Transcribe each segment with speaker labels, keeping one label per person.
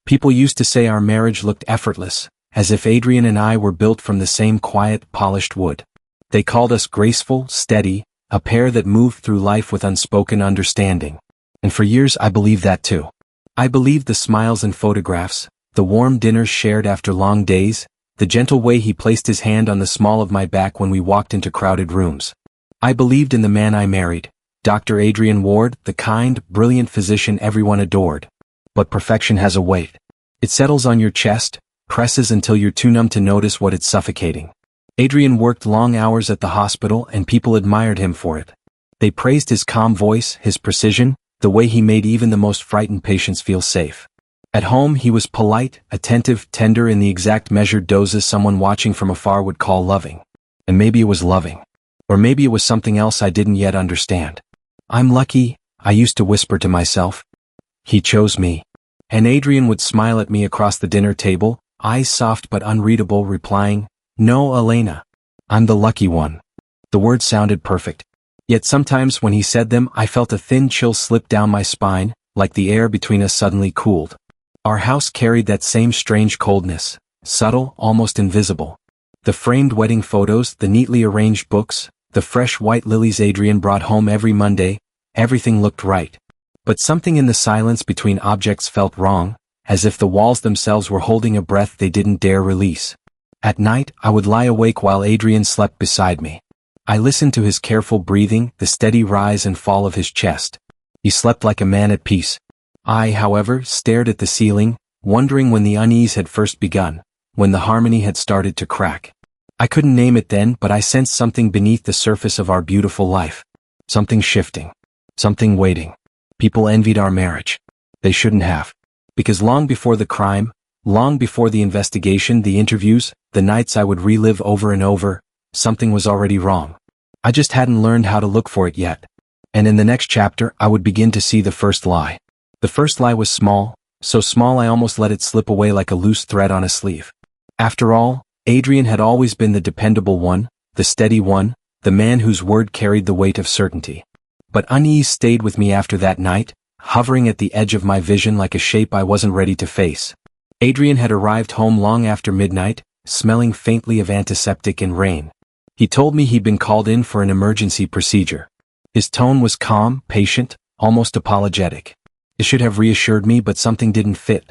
Speaker 1: People used to say our marriage looked effortless, as if Adrian and I were built from the same quiet, polished wood. They called us graceful, steady, a pair that moved through life with unspoken understanding. And for years I believed that too. I believed the smiles in photographs, the warm dinners shared after long days, the gentle way he placed his hand on the small of my back when we walked into crowded rooms. I believed in the man I married, Dr. Adrian Ward, the kind, brilliant physician everyone adored. But perfection has a weight. It settles on your chest, presses until you're too numb to notice what it's suffocating. Adrian worked long hours at the hospital and people admired him for it. They praised his calm voice, his precision, the way he made even the most frightened patients feel safe. At home he was polite, attentive, tender in the exact measured doses someone watching from afar would call loving. And maybe it was loving. Or maybe it was something else I didn't yet understand. I'm lucky, I used to whisper to myself. He chose me. And Adrian would smile at me across the dinner table, eyes soft but unreadable, replying, "No, Elena. I'm the lucky one." The words sounded perfect. Yet sometimes when he said them I felt a thin chill slip down my spine, like the air between us suddenly cooled. Our house carried that same strange coldness, subtle, almost invisible. The framed wedding photos, the neatly arranged books, the fresh white lilies Adrian brought home every Monday, everything looked right. But something in the silence between objects felt wrong, as if the walls themselves were holding a breath they didn't dare release. At night, I would lie awake while Adrian slept beside me. I listened to his careful breathing, the steady rise and fall of his chest. He slept like a man at peace. I, however, stared at the ceiling, wondering when the unease had first begun, when the harmony had started to crack. I couldn't name it then, but I sensed something beneath the surface of our beautiful life. Something shifting. Something waiting. People envied our marriage. They shouldn't have. Because long before the crime, long before the investigation, the interviews, the nights I would relive over and over, something was already wrong. I just hadn't learned how to look for it yet. And in the next chapter, I would begin to see the first lie. The first lie was small, so small I almost let it slip away like a loose thread on a sleeve. After all, Adrian had always been the dependable one, the steady one, the man whose word carried the weight of certainty. But unease stayed with me after that night, hovering at the edge of my vision like a shape I wasn't ready to face. Adrian had arrived home long after midnight, smelling faintly of antiseptic and rain. He told me he'd been called in for an emergency procedure. His tone was calm, patient, almost apologetic. It should have reassured me, but something didn't fit.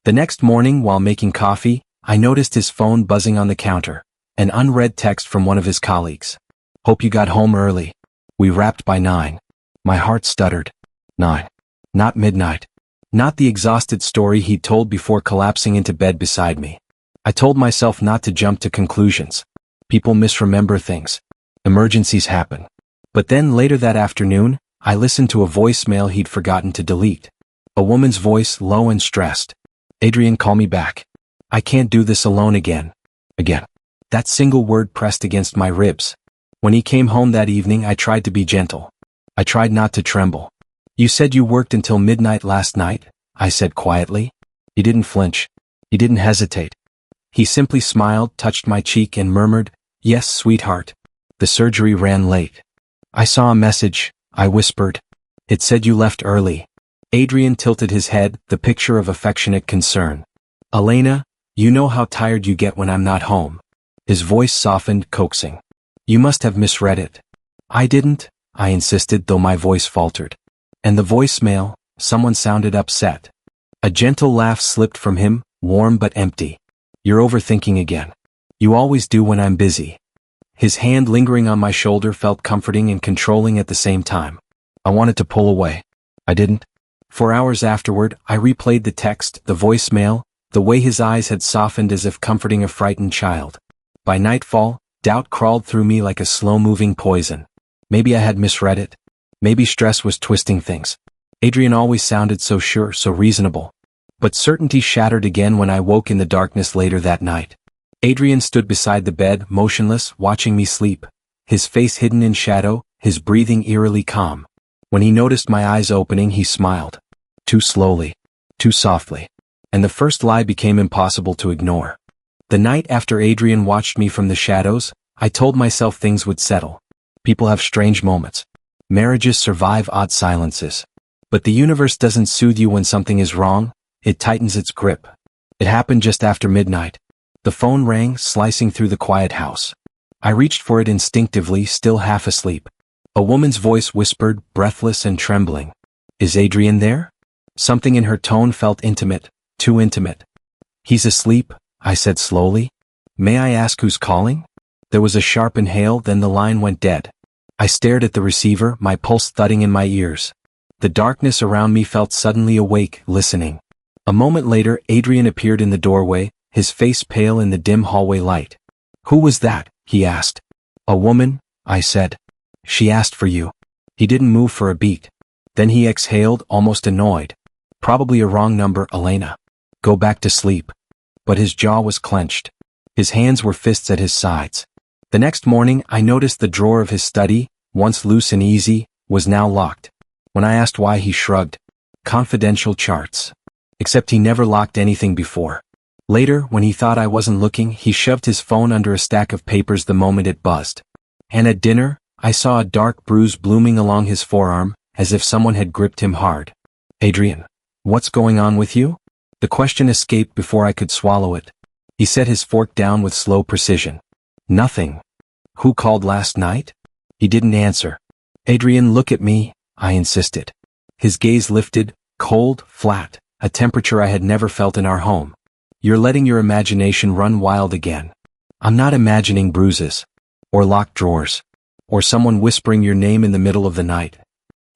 Speaker 1: The next morning, while making coffee, I noticed his phone buzzing on the counter, an unread text from one of his colleagues. "Hope you got home early. We wrapped by 9. My heart stuttered. 9. Not midnight. Not the exhausted story he'd told before collapsing into bed beside me. I told myself not to jump to conclusions. People misremember things. Emergencies happen. But then later that afternoon, I listened to a voicemail he'd forgotten to delete. A woman's voice, low and stressed. "Adrian, call me back. I can't do this alone again." Again. That single word pressed against my ribs. When he came home that evening, I tried to be gentle. I tried not to tremble. "You said you worked until midnight last night," I said quietly. He didn't flinch. He didn't hesitate. He simply smiled, touched my cheek and murmured, "Yes, sweetheart. The surgery ran late." "I saw a message," I whispered. "It said you left early." Adrian tilted his head, the picture of affectionate concern. "Elena, you know how tired you get when I'm not home." His voice softened, coaxing. "You must have misread it." "I didn't," I insisted, though my voice faltered. "And the voicemail," someone sounded upset. A gentle laugh slipped from him, warm but empty. "You're overthinking again. You always do when I'm busy." His hand lingering on my shoulder felt comforting and controlling at the same time. I wanted to pull away. I didn't. For hours afterward, I replayed the text, the voicemail, the way his eyes had softened as if comforting a frightened child. By nightfall, doubt crawled through me like a slow-moving poison. Maybe I had misread it. Maybe stress was twisting things. Adrian always sounded so sure, so reasonable. But certainty shattered again when I woke in the darkness later that night. Adrian stood beside the bed, motionless, watching me sleep, his face hidden in shadow, his breathing eerily calm. When he noticed my eyes opening, he smiled. Too slowly. Too softly. And the first lie became impossible to ignore. The night after Adrian watched me from the shadows, I told myself things would settle. People have strange moments. Marriages survive odd silences. But the universe doesn't soothe you when something is wrong, it tightens its grip. It happened just after midnight. The phone rang, slicing through the quiet house. I reached for it instinctively, still half asleep. A woman's voice whispered, breathless and trembling. "Is Adrian there?" Something in her tone felt intimate, too intimate. "He's asleep," I said slowly. "May I ask who's calling?" There was a sharp inhale, then the line went dead. I stared at the receiver, my pulse thudding in my ears. The darkness around me felt suddenly awake, listening. A moment later, Adrian appeared in the doorway, his face pale in the dim hallway light. "Who was that?" he asked. "A woman," I said. "She asked for you." He didn't move for a beat. Then he exhaled, almost annoyed. "Probably a wrong number, Elena. Go back to sleep." But his jaw was clenched. His hands were fists at his sides. The next morning, I noticed the drawer of his study, once loose and easy, was now locked. When I asked why, he shrugged. "Confidential charts." Except he never locked anything before. Later, when he thought I wasn't looking, he shoved his phone under a stack of papers the moment it buzzed. And at dinner, I saw a dark bruise blooming along his forearm, as if someone had gripped him hard. "Adrian, what's going on with you?" The question escaped before I could swallow it. He set his fork down with slow precision. "Nothing." "Who called last night?" He didn't answer. "Adrian, look at me," I insisted. His gaze lifted, cold, flat, a temperature I had never felt in our home. "You're letting your imagination run wild again." "I'm not imagining bruises. Or locked drawers. Or someone whispering your name in the middle of the night."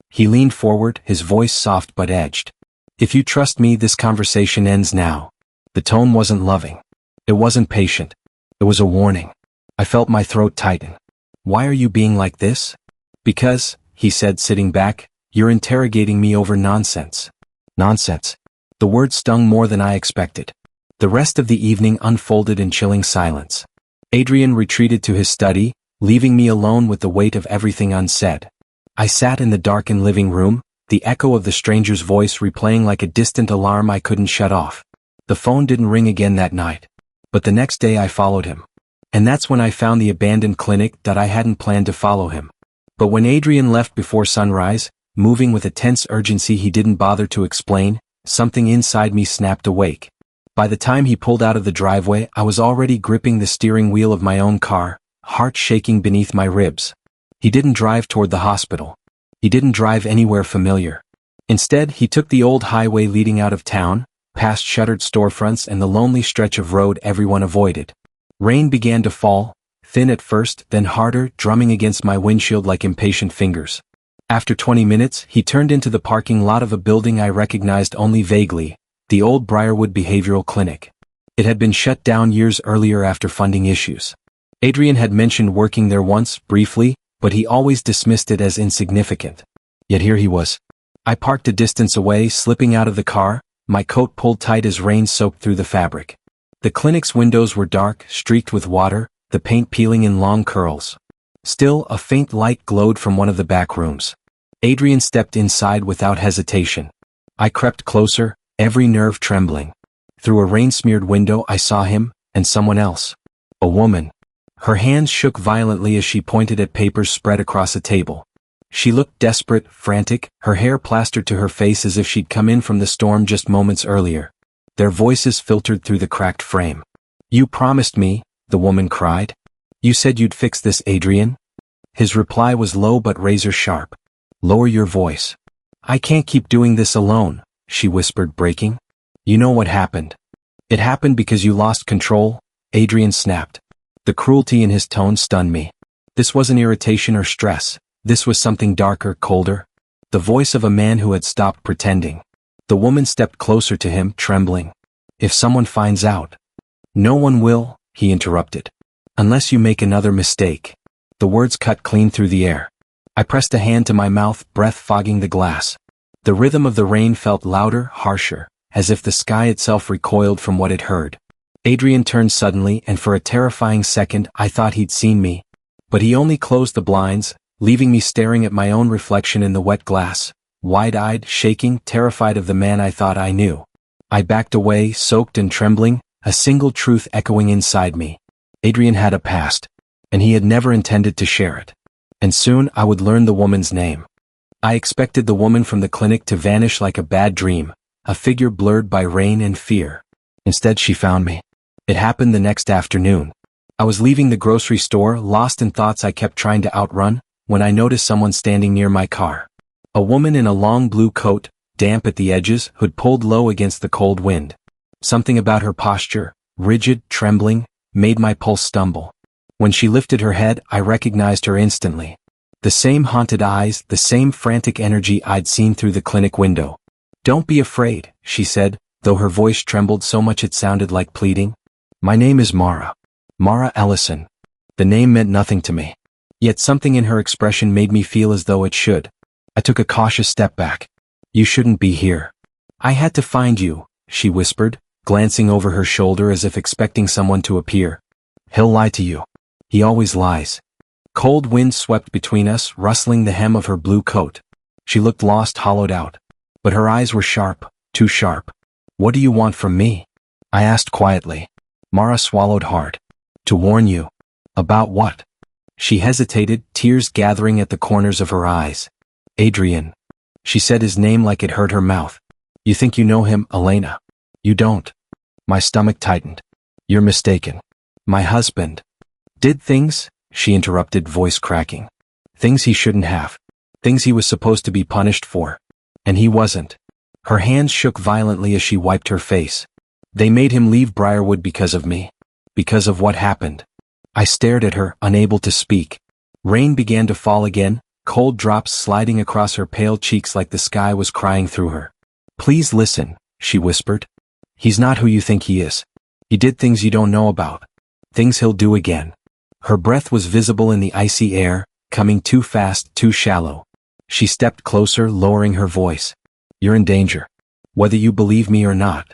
Speaker 1: He leaned forward, his voice soft but edged. "If you trust me, this conversation ends now." The tone wasn't loving. It wasn't patient. It was a warning. I felt my throat tighten. "Why are you being like this?" "Because," he said, sitting back, "you're interrogating me over nonsense." Nonsense. The word stung more than I expected. The rest of the evening unfolded in chilling silence. Adrian retreated to his study, leaving me alone with the weight of everything unsaid. I sat in the darkened living room, the echo of the stranger's voice replaying like a distant alarm I couldn't shut off. The phone didn't ring again that night. But the next day I followed him. And that's when I found the abandoned clinic that I hadn't planned to follow him. But when Adrian left before sunrise, moving with a tense urgency he didn't bother to explain, something inside me snapped awake. By the time he pulled out of the driveway, I was already gripping the steering wheel of my own car, heart shaking beneath my ribs. He didn't drive toward the hospital. He didn't drive anywhere familiar. Instead, he took the old highway leading out of town, past shuttered storefronts and the lonely stretch of road everyone avoided. Rain began to fall, thin at first, then harder, drumming against my windshield like impatient fingers. After 20 minutes, he turned into the parking lot of a building I recognized only vaguely, the old Briarwood Behavioral Clinic. It had been shut down years earlier after funding issues. Adrian had mentioned working there once, briefly, but he always dismissed it as insignificant. Yet here he was. I parked a distance away, slipping out of the car, my coat pulled tight as rain soaked through the fabric. The clinic's windows were dark, streaked with water, the paint peeling in long curls. Still, a faint light glowed from one of the back rooms. Adrian stepped inside without hesitation. I crept closer, every nerve trembling. Through a rain-smeared window I saw him, and someone else. A woman. Her hands shook violently as she pointed at papers spread across a table. She looked desperate, frantic, her hair plastered to her face as if she'd come in from the storm just moments earlier. Their voices filtered through the cracked frame. "You promised me," the woman cried. "You said you'd fix this, Adrian." His reply was low but razor sharp. "Lower your voice." "I can't keep doing this alone," she whispered, breaking. "You know what happened. It happened because you lost control," Adrian snapped. The cruelty in his tone stunned me. This wasn't irritation or stress. This was something darker, colder. The voice of a man who had stopped pretending. The woman stepped closer to him, trembling. "If someone finds out." "No one will," he interrupted. "Unless you make another mistake." The words cut clean through the air. I pressed a hand to my mouth, breath fogging the glass. The rhythm of the rain felt louder, harsher, as if the sky itself recoiled from what it heard. Adrian turned suddenly, and for a terrifying second I thought he'd seen me. But he only closed the blinds, leaving me staring at my own reflection in the wet glass, wide-eyed, shaking, terrified of the man I thought I knew. I backed away, soaked and trembling, a single truth echoing inside me. Adrian had a past, and he had never intended to share it. And soon I would learn the woman's name. I expected the woman from the clinic to vanish like a bad dream, a figure blurred by rain and fear. Instead she found me. It happened the next afternoon. I was leaving the grocery store, lost in thoughts I kept trying to outrun, when I noticed someone standing near my car. A woman in a long blue coat, damp at the edges, hood pulled low against the cold wind. Something about her posture, rigid, trembling, made my pulse stumble. When she lifted her head, I recognized her instantly. The same haunted eyes, the same frantic energy I'd seen through the clinic window. "Don't be afraid," she said, though her voice trembled so much it sounded like pleading. "My name is Mara. Mara Ellison." The name meant nothing to me. Yet something in her expression made me feel as though it should. I took a cautious step back. "You shouldn't be here." "I had to find you," she whispered, glancing over her shoulder as if expecting someone to appear. "He'll lie to you. He always lies." Cold wind swept between us, rustling the hem of her blue coat. She looked lost, hollowed out. But her eyes were sharp, too sharp. "What do you want from me?" I asked quietly. Mara swallowed hard. "To warn you." "About what?" She hesitated, tears gathering at the corners of her eyes. "Adrian." She said his name like it hurt her mouth. "You think you know him, Elena. You don't." My stomach tightened. "You're mistaken. My husband did things," she interrupted, voice cracking. "Things he shouldn't have. Things he was supposed to be punished for. And he wasn't." Her hands shook violently as she wiped her face. "They made him leave Briarwood because of me. Because of what happened." I stared at her, unable to speak. Rain began to fall again, cold drops sliding across her pale cheeks like the sky was crying through her. "Please listen," she whispered. "He's not who you think he is. He did things you don't know about. Things he'll do again." Her breath was visible in the icy air, coming too fast, too shallow. She stepped closer, lowering her voice. "You're in danger. Whether you believe me or not."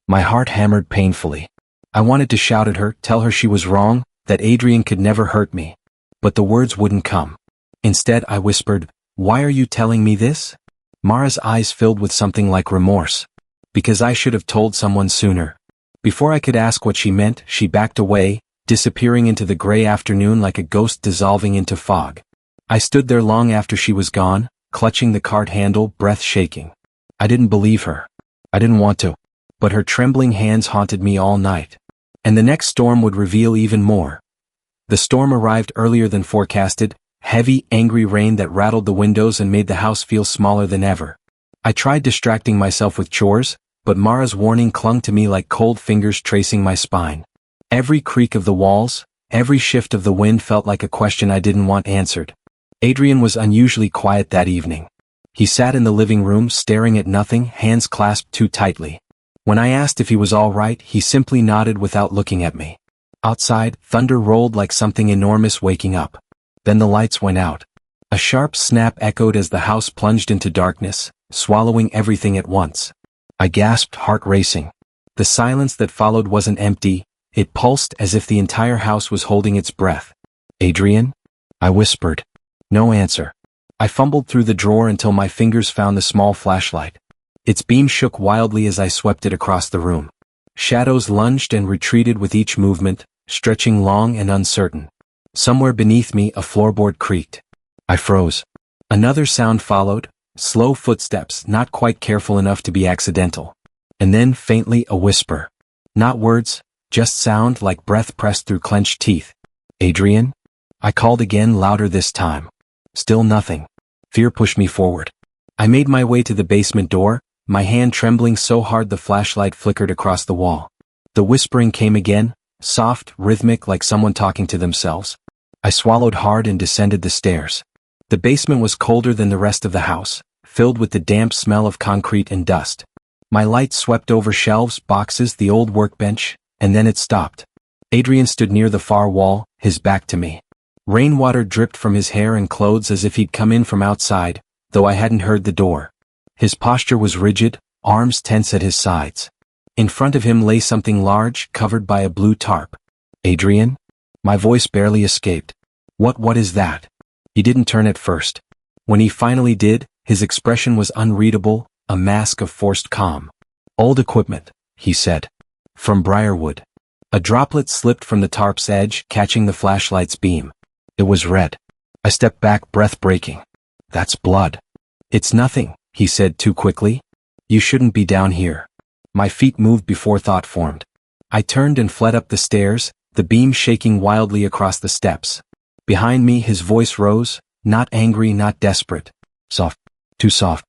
Speaker 1: My heart hammered painfully. I wanted to shout at her, tell her she was wrong, that Adrian could never hurt me. But the words wouldn't come. Instead I whispered, "Why are you telling me this?" Mara's eyes filled with something like remorse. "Because I should have told someone sooner." Before I could ask what she meant, she backed away, disappearing into the gray afternoon like a ghost dissolving into fog. I stood there long after she was gone, clutching the cart handle, breath shaking. I didn't believe her. I didn't want to. But her trembling hands haunted me all night. And the next storm would reveal even more. The storm arrived earlier than forecasted, heavy, angry rain that rattled the windows and made the house feel smaller than ever. I tried distracting myself with chores, but Mara's warning clung to me like cold fingers tracing my spine. Every creak of the walls, every shift of the wind felt like a question I didn't want answered. Adrian was unusually quiet that evening. He sat in the living room staring at nothing, hands clasped too tightly. When I asked if he was all right, he simply nodded without looking at me. Outside, thunder rolled like something enormous waking up. Then the lights went out. A sharp snap echoed as the house plunged into darkness, swallowing everything at once. I gasped, heart racing. The silence that followed wasn't empty, it pulsed as if the entire house was holding its breath. "Adrian?" I whispered. No answer. I fumbled through the drawer until my fingers found the small flashlight. Its beam shook wildly as I swept it across the room. Shadows lunged and retreated with each movement, stretching long and uncertain. Somewhere beneath me a floorboard creaked. I froze. Another sound followed, slow footsteps, not quite careful enough to be accidental. And then, faintly, a whisper. Not words, just sound like breath pressed through clenched teeth. "Adrian?" I called again, louder this time. Still nothing. Fear pushed me forward. I made my way to the basement door, my hand trembling so hard the flashlight flickered across the wall. The whispering came again, soft, rhythmic, like someone talking to themselves. I swallowed hard and descended the stairs. The basement was colder than the rest of the house, filled with the damp smell of concrete and dust. My light swept over shelves, boxes, the old workbench, and then it stopped. Adrian stood near the far wall, his back to me. Rainwater dripped from his hair and clothes as if he'd come in from outside, though I hadn't heard the door. His posture was rigid, arms tense at his sides. In front of him lay something large, covered by a blue tarp. "Adrian?" My voice barely escaped. What is that?" He didn't turn at first. When he finally did, his expression was unreadable, a mask of forced calm. "Old equipment," he said. "From Briarwood." A droplet slipped from the tarp's edge, catching the flashlight's beam. It was red. I stepped back, breath breaking. "That's blood." "It's nothing," he said too quickly. You shouldn't be down here. My feet moved before thought formed. I turned and fled up the stairs, the beam shaking wildly across the steps. Behind me his voice rose, not angry, not desperate. Soft. Too soft.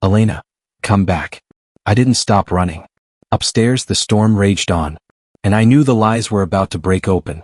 Speaker 1: Elena, come back. I didn't stop running. Upstairs the storm raged on. And I knew the lies were about to break open.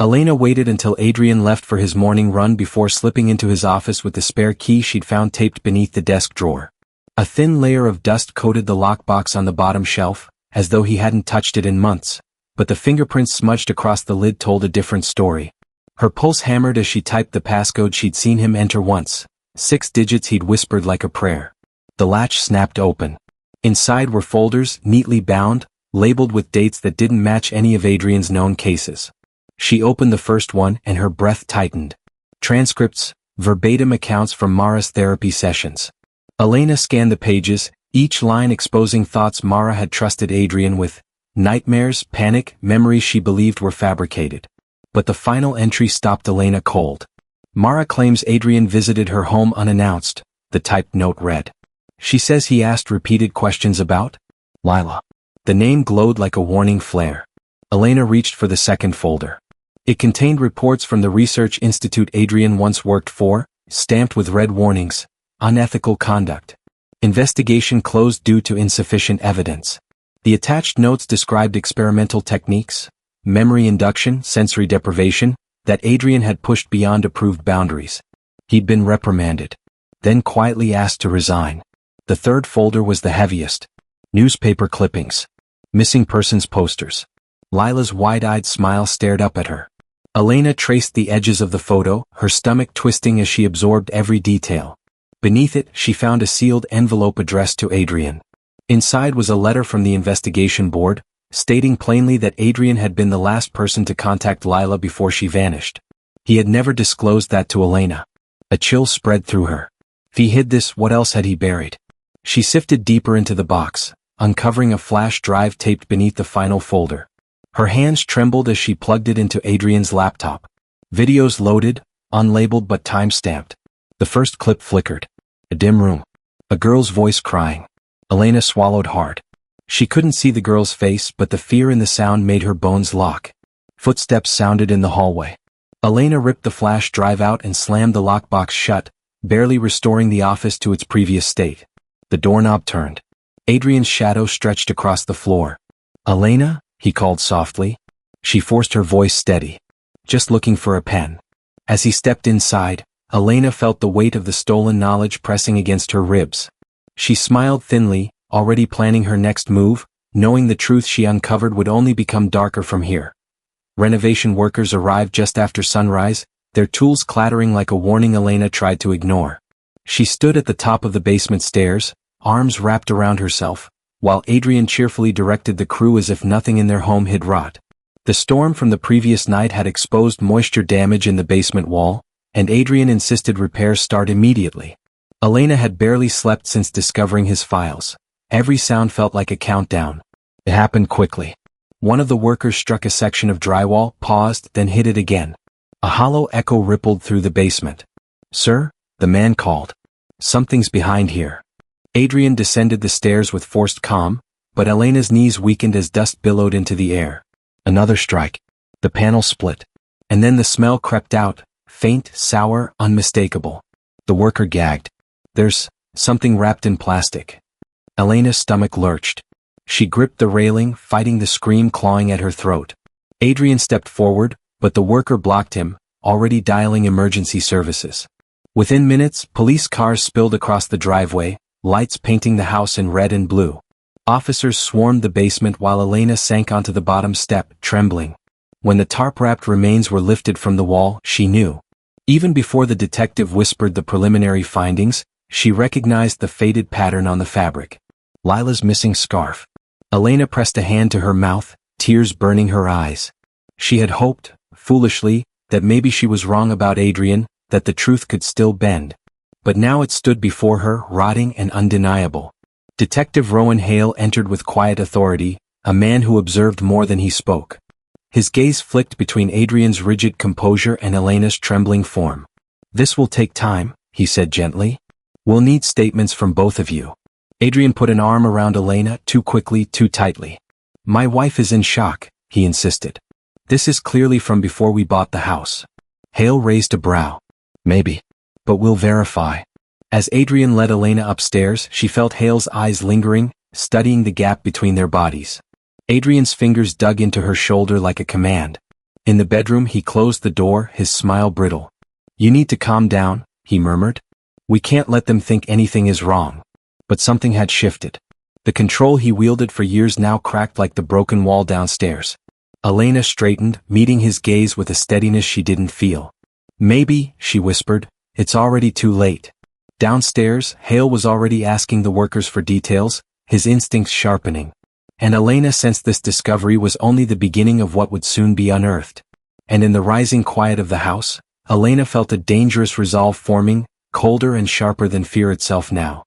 Speaker 1: Elena waited until Adrian left for his morning run before slipping into his office with the spare key she'd found taped beneath the desk drawer. A thin layer of dust coated the lockbox on the bottom shelf, as though he hadn't touched it in months, but the fingerprints smudged across the lid told a different story. Her pulse hammered as she typed the passcode she'd seen him enter once, 6 digits he'd whispered like a prayer. The latch snapped open. Inside were folders, neatly bound, labeled with dates that didn't match any of Adrian's known cases. She opened the first one and her breath tightened. Transcripts, verbatim accounts from Mara's therapy sessions. Elena scanned the pages, each line exposing thoughts Mara had trusted Adrian with, nightmares, panic, memories she believed were fabricated. But the final entry stopped Elena cold. Mara claims Adrian visited her home unannounced, the typed note read. She says he asked repeated questions about Lila. The name glowed like a warning flare. Elena reached for the second folder. It contained reports from the research institute Adrian once worked for, stamped with red warnings. Unethical conduct. Investigation closed due to insufficient evidence. The attached notes described experimental techniques, memory induction, sensory deprivation, that Adrian had pushed beyond approved boundaries. He'd been reprimanded. Then quietly asked to resign. The third folder was the heaviest. Newspaper clippings. Missing persons posters. Lila's wide-eyed smile stared up at her. Elena traced the edges of the photo, her stomach twisting as she absorbed every detail. Beneath it, she found a sealed envelope addressed to Adrian. Inside was a letter from the investigation board, stating plainly that Adrian had been the last person to contact Lila before she vanished. He had never disclosed that to Elena. A chill spread through her. If he hid this, what else had he buried? She sifted deeper into the box, uncovering a flash drive taped beneath the final folder. Her hands trembled as she plugged it into Adrian's laptop. Videos loaded, unlabeled but time-stamped. The first clip flickered. A dim room. A girl's voice crying. Elena swallowed hard. She couldn't see the girl's face, but the fear in the sound made her bones lock. Footsteps sounded in the hallway. Elena ripped the flash drive out and slammed the lockbox shut, barely restoring the office to its previous state. The doorknob turned. Adrian's shadow stretched across the floor. Elena? He called softly. She forced her voice steady. Just looking for a pen. As he stepped inside, Elena felt the weight of the stolen knowledge pressing against her ribs. She smiled thinly, already planning her next move, knowing the truth she uncovered would only become darker from here. Renovation workers arrived just after sunrise, their tools clattering like a warning Elena tried to ignore. She stood at the top of the basement stairs, arms wrapped around herself, while Adrian cheerfully directed the crew as if nothing in their home had rot. The storm from the previous night had exposed moisture damage in the basement wall, and Adrian insisted repairs start immediately. Elena had barely slept since discovering his files. Every sound felt like a countdown. It happened quickly. One of the workers struck a section of drywall, paused, then hit it again. A hollow echo rippled through the basement. "Sir?" the man called. "Something's behind here." Adrian descended the stairs with forced calm, but Elena's knees weakened as dust billowed into the air. Another strike. The panel split. And then the smell crept out, faint, sour, unmistakable. The worker gagged. "There's something wrapped in plastic." Elena's stomach lurched. She gripped the railing, fighting the scream clawing at her throat. Adrian stepped forward, but the worker blocked him, already dialing emergency services. Within minutes, police cars spilled across the driveway, lights painting the house in red and blue. Officers swarmed the basement while Elena sank onto the bottom step, trembling. When the tarp-wrapped remains were lifted from the wall, she knew. Even before the detective whispered the preliminary findings, she recognized the faded pattern on the fabric. Lila's missing scarf. Elena pressed a hand to her mouth, tears burning her eyes. She had hoped, foolishly, that maybe she was wrong about Adrian, that the truth could still bend. But now it stood before her, rotting and undeniable. Detective Rowan Hale entered with quiet authority, a man who observed more than he spoke. His gaze flicked between Adrian's rigid composure and Elena's trembling form. "This will take time," he said gently. "We'll need statements from both of you. Adrian put an arm around Elena too quickly, too tightly. My wife is in shock, he insisted. This is clearly from before we bought the house. Hale raised a brow. Maybe. But we'll verify. As Adrian led Elena upstairs, she felt Hale's eyes lingering, studying the gap between their bodies. Adrian's fingers dug into her shoulder like a command. In the bedroom he closed the door, his smile brittle. You need to calm down, he murmured. We can't let them think anything is wrong. But something had shifted. The control he wielded for years now cracked like the broken wall downstairs. Elena straightened, meeting his gaze with a steadiness she didn't feel. Maybe, she whispered, it's already too late. Downstairs, Hale was already asking the workers for details, his instincts sharpening. And Elena sensed this discovery was only the beginning of what would soon be unearthed. And in the rising quiet of the house, Elena felt a dangerous resolve forming, colder and sharper than fear itself now.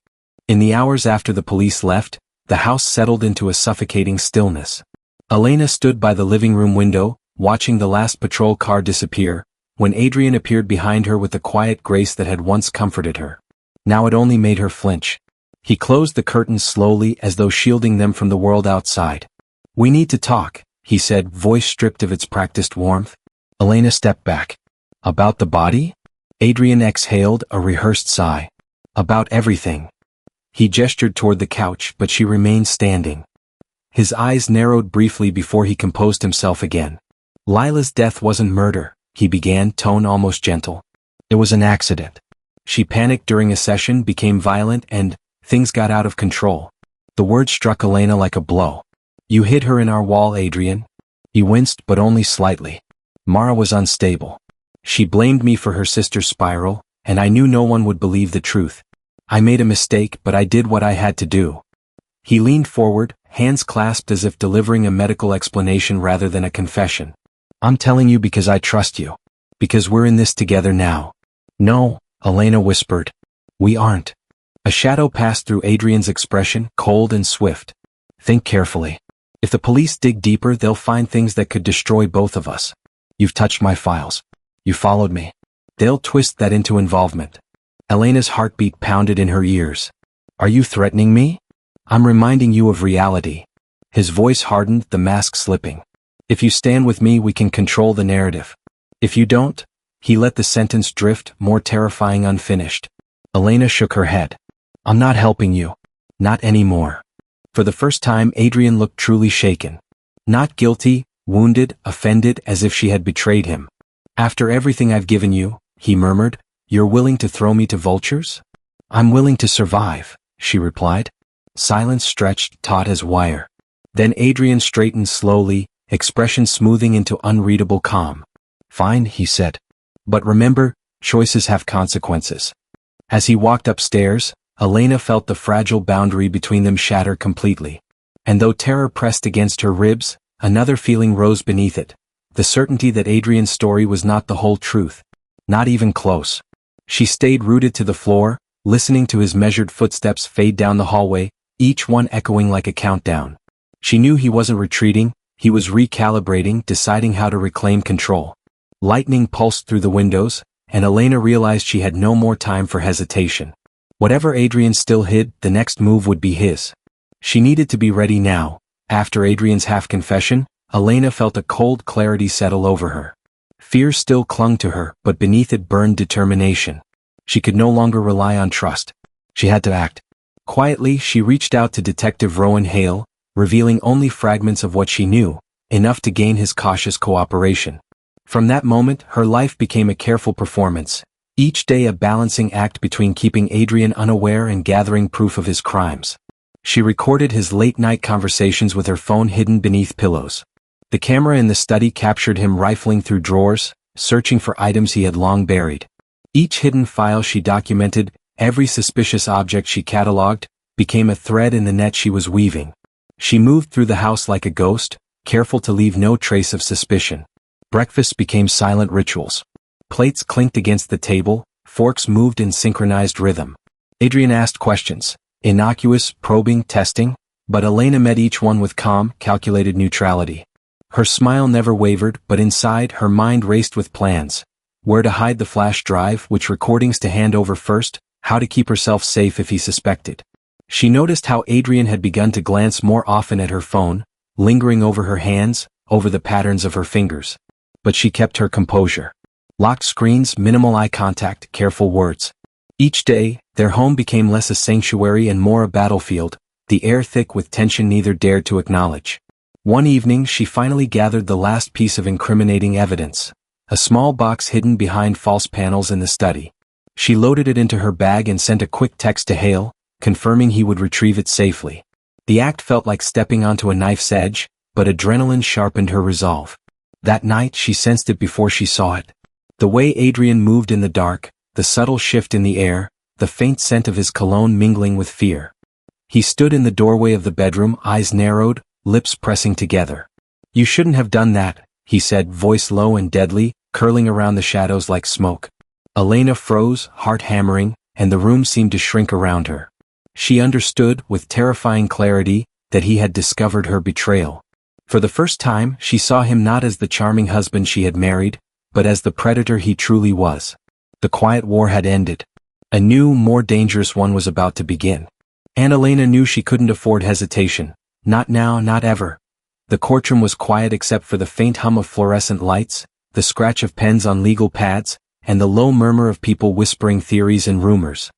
Speaker 1: In the hours after the police left, the house settled into a suffocating stillness. Elena stood by the living room window, watching the last patrol car disappear, when Adrian appeared behind her with the quiet grace that had once comforted her. Now it only made her flinch. He closed the curtains slowly as though shielding them from the world outside. We need to talk, he said, voice stripped of its practiced warmth. Elena stepped back. About the body? Adrian exhaled, a rehearsed sigh. About everything. He gestured toward the couch, but she remained standing. His eyes narrowed briefly before he composed himself again. Lila's death wasn't murder, he began, tone almost gentle. It was an accident. She panicked during a session, became violent, and things got out of control. The word struck Elena like a blow. You hid her in our wall, Adrian. He winced, but only slightly. Mara was unstable. She blamed me for her sister's spiral, and I knew no one would believe the truth. I made a mistake, but I did what I had to do. He leaned forward, hands clasped as if delivering a medical explanation rather than a confession. I'm telling you because I trust you. Because we're in this together now. No, Elena whispered. We aren't. A shadow passed through Adrian's expression, cold and swift. Think carefully. If the police dig deeper, they'll find things that could destroy both of us. You've touched my files. You followed me. They'll twist that into involvement. Elena's heartbeat pounded in her ears. Are you threatening me? I'm reminding you of reality. His voice hardened, the mask slipping. If you stand with me, we can control the narrative. If you don't, he let the sentence drift, more terrifying unfinished. Elena shook her head. I'm not helping you. Not anymore. For the first time, Adrian looked truly shaken. Not guilty, wounded, offended, as if she had betrayed him. After everything I've given you, he murmured, you're willing to throw me to vultures? I'm willing to survive, she replied. Silence stretched, taut as wire. Then Adrian straightened slowly, expression smoothing into unreadable calm. Fine, he said. But remember, choices have consequences. As he walked upstairs, Elena felt the fragile boundary between them shatter completely. And though terror pressed against her ribs, another feeling rose beneath it. The certainty that Adrian's story was not the whole truth. Not even close. She stayed rooted to the floor, listening to his measured footsteps fade down the hallway, each one echoing like a countdown. She knew he wasn't retreating, he was recalibrating, deciding how to reclaim control. Lightning pulsed through the windows, and Elena realized she had no more time for hesitation. Whatever Adrian still hid, the next move would be his. She needed to be ready now. After Adrian's half-confession, Elena felt a cold clarity settle over her. Fear still clung to her, but beneath it burned determination. She could no longer rely on trust. She had to act. Quietly, she reached out to Detective Rowan Hale, revealing only fragments of what she knew, enough to gain his cautious cooperation. From that moment, her life became a careful performance, each day a balancing act between keeping Adrian unaware and gathering proof of his crimes. She recorded his late-night conversations with her phone hidden beneath pillows. The camera in the study captured him rifling through drawers, searching for items he had long buried. Each hidden file she documented, every suspicious object she catalogued, became a thread in the net she was weaving. She moved through the house like a ghost, careful to leave no trace of suspicion. Breakfasts became silent rituals. Plates clinked against the table, forks moved in synchronized rhythm. Adrian asked questions, innocuous, probing, testing, but Elena met each one with calm, calculated neutrality. Her smile never wavered, but inside her mind raced with plans. Where to hide the flash drive, which recordings to hand over first, how to keep herself safe if he suspected. She noticed how Adrian had begun to glance more often at her phone, lingering over her hands, over the patterns of her fingers. But she kept her composure. Locked screens, minimal eye contact, careful words. Each day, their home became less a sanctuary and more a battlefield, the air thick with tension neither dared to acknowledge. One evening she finally gathered the last piece of incriminating evidence. A small box hidden behind false panels in the study. She loaded it into her bag and sent a quick text to Hale, confirming he would retrieve it safely. The act felt like stepping onto a knife's edge, but adrenaline sharpened her resolve. That night she sensed it before she saw it. The way Adrian moved in the dark, the subtle shift in the air, the faint scent of his cologne mingling with fear. He stood in the doorway of the bedroom, eyes narrowed, lips pressing together. "You shouldn't have done that," he said, voice low and deadly, curling around the shadows like smoke. Elena froze, heart hammering, and the room seemed to shrink around her. She understood, with terrifying clarity, that he had discovered her betrayal. For the first time, she saw him not as the charming husband she had married, but as the predator he truly was. The quiet war had ended. A new, more dangerous one was about to begin. And Elena knew she couldn't afford hesitation. Not now, not ever. The courtroom was quiet except for the faint hum of fluorescent lights, the scratch of pens on legal pads, and the low murmur of people whispering theories and rumors.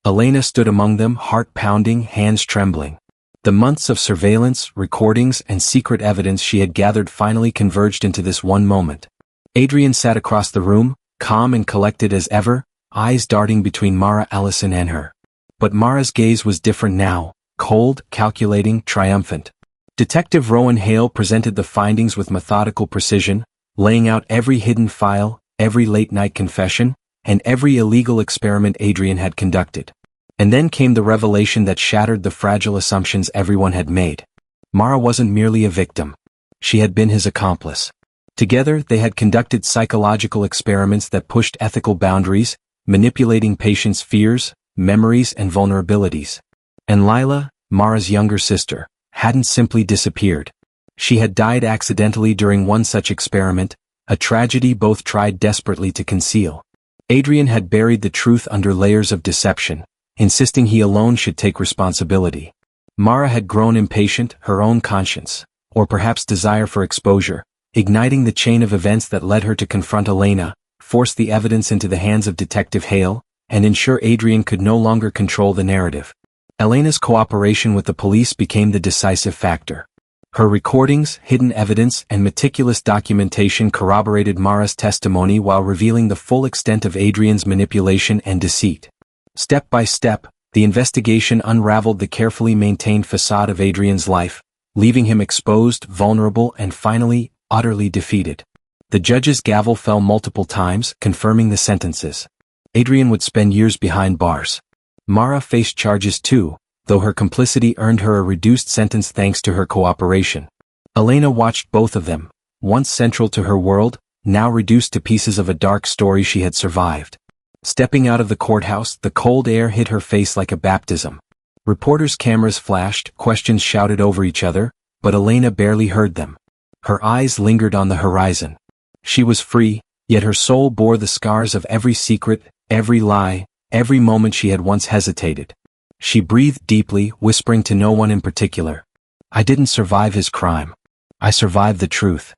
Speaker 1: Elena stood among them, heart pounding, hands trembling. The months of surveillance, recordings, and secret evidence she had gathered finally converged into this one moment. Adrian sat across the room, calm and collected as ever, eyes darting between Mara Allison and her. But Mara's gaze was different now, cold, calculating, triumphant. Detective Rowan Hale presented the findings with methodical precision, laying out every hidden file, every late-night confession, and every illegal experiment Adrian had conducted. And then came the revelation that shattered the fragile assumptions everyone had made. Mara wasn't merely a victim. She had been his accomplice. Together, they had conducted psychological experiments that pushed ethical boundaries, manipulating patients' fears, memories, and vulnerabilities. And Lila, Mara's younger sister, hadn't simply disappeared. She had died accidentally during one such experiment, a tragedy both tried desperately to conceal. Adrian had buried the truth under layers of deception, insisting he alone should take responsibility. Mara had grown impatient, her own conscience, or perhaps desire for exposure, igniting the chain of events that led her to confront Elena, force the evidence into the hands of Detective Hale, and ensure Adrian could no longer control the narrative. Elena's cooperation with the police became the decisive factor. Her recordings, hidden evidence, and meticulous documentation corroborated Mara's testimony while revealing the full extent of Adrian's manipulation and deceit. Step by step, the investigation unraveled the carefully maintained facade of Adrian's life, leaving him exposed, vulnerable, and finally, utterly defeated. The judge's gavel fell multiple times, confirming the sentences. Adrian would spend years behind bars. Mara faced charges too, though her complicity earned her a reduced sentence thanks to her cooperation. Elena watched both of them, once central to her world, now reduced to pieces of a dark story she had survived. Stepping out of the courthouse, the cold air hit her face like a baptism. Reporters' cameras flashed, questions shouted over each other, but Elena barely heard them. Her eyes lingered on the horizon. She was free, yet her soul bore the scars of every secret, every lie, every moment she had once hesitated. She breathed deeply, whispering to no one in particular. "I didn't survive his crime. I survived the truth."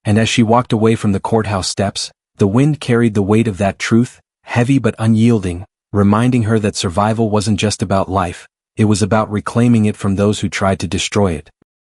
Speaker 1: And as she walked away from the courthouse steps, the wind carried the weight of that truth, heavy but unyielding, reminding her that survival wasn't just about life, it was about reclaiming it from those who tried to destroy it.